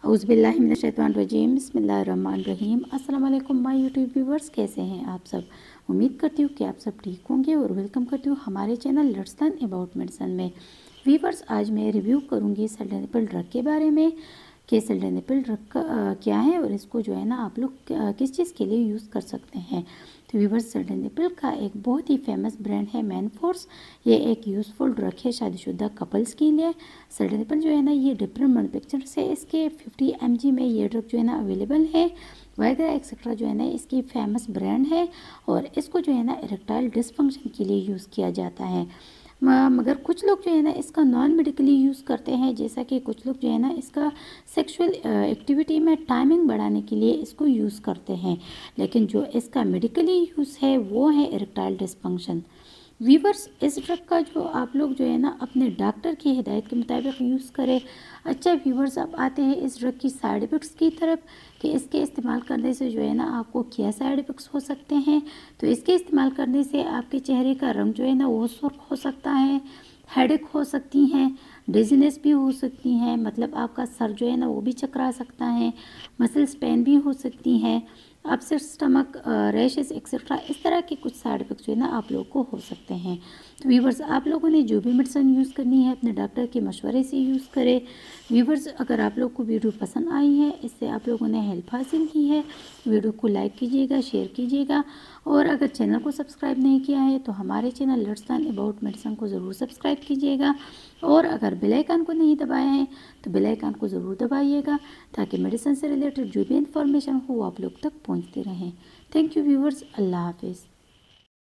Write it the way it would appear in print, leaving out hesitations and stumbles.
औज़ुबिल्लाहिमिनश्शैतानिर्रजीम बिस्मिल्लाहिर्रहमानिर्रहीम। अस्सलाम वालेकुम माय यूट्यूब व्यूवर्स, कैसे हैं आप सब। उम्मीद करती हूँ कि आप सब ठीक होंगे और वेलकम करती हूँ हमारे channel let's learn about medicine में। व्यूवर्स, आज मैं रिव्यू करूँगी सल्डेनेपिल ड्रग के बारे में कि सल्डेनेपिल ड्रग क्या है और इसको जो है ना आप लोग किस चीज़ के लिए यूज़ कर सकते हैं। तो व्यूवर्स, सल्डेनेपिल का एक बहुत ही फेमस ब्रांड है मैनफोर्स। ये एक यूज़फुल ड्रग है शादीशुदा कपल्स के लिए। सल्डेनेपिल जो है ना ये डिफरेंट मैन्युफैक्चरर्स से इसके 50 mg में ये ड्रग जो है ना अवेलेबल है। वगैरह एक्सेट्रा जो है ना इसकी फेमस ब्रांड है और इसको जो है ना इरेक्टाइल डिसफंक्शन के लिए यूज़ किया जाता है। मगर कुछ लोग जो है ना इसका नॉन मेडिकली यूज़ करते हैं, जैसा कि कुछ लोग जो है ना इसका सेक्सुअल एक्टिविटी में टाइमिंग बढ़ाने के लिए इसको यूज़ करते हैं। लेकिन जो इसका मेडिकली यूज़ है वो है इरेक्टाइल डिसफंक्शन। वीवर्स, इस ड्रग का जो आप लोग जो है ना अपने डॉक्टर की हिदायत के मुताबिक यूज़ करें। अच्छा वीवर्स, अब आते हैं इस ड्रग की साइड इफ़ेक्ट्स की तरफ कि इसके इस्तेमाल करने से जो है ना आपको क्या साइड इफ़ेक्ट्स हो सकते हैं। तो इसके इस्तेमाल करने से आपके चेहरे का रंग जो है ना वो सुर्ख हो सकता है, हेडेक हो सकती हैं, डिजीनेस भी हो सकती हैं, मतलब आपका सर जो है ना वो भी चकरा सकता है, मसल्स पेन भी हो सकती हैं, अपसेट स्टमक, रैशेस एक्सेट्रा। इस तरह के कुछ साइड इफेक्ट्स जो है ना आप लोगों को हो सकते हैं। तो व्यूवर्स, आप लोगों ने जो भी मेडिसिन यूज़ करनी है अपने डॉक्टर के मशवरे से यूज़ करें। व्यूवर्स, अगर आप लोग को वीडियो पसंद आई है, इससे आप लोगों ने हेल्प हासिल की है, वीडियो को लाइक कीजिएगा, शेयर कीजिएगा और अगर चैनल को सब्सक्राइब नहीं किया है तो हमारे channel let's learn about medicine को ज़रूर सब्सक्राइब कीजिएगा और अगर बेल आइकन को नहीं दबाया है तो बेल आइकन को ज़रूर दबाइएगा ताकि मेडिसिन से रिलेटेड जो भी इंफॉर्मेशन हो वो आप लोग तक पहुंचते रहें। थैंक यू व्यूवर्स, अल्लाह हाफिज़।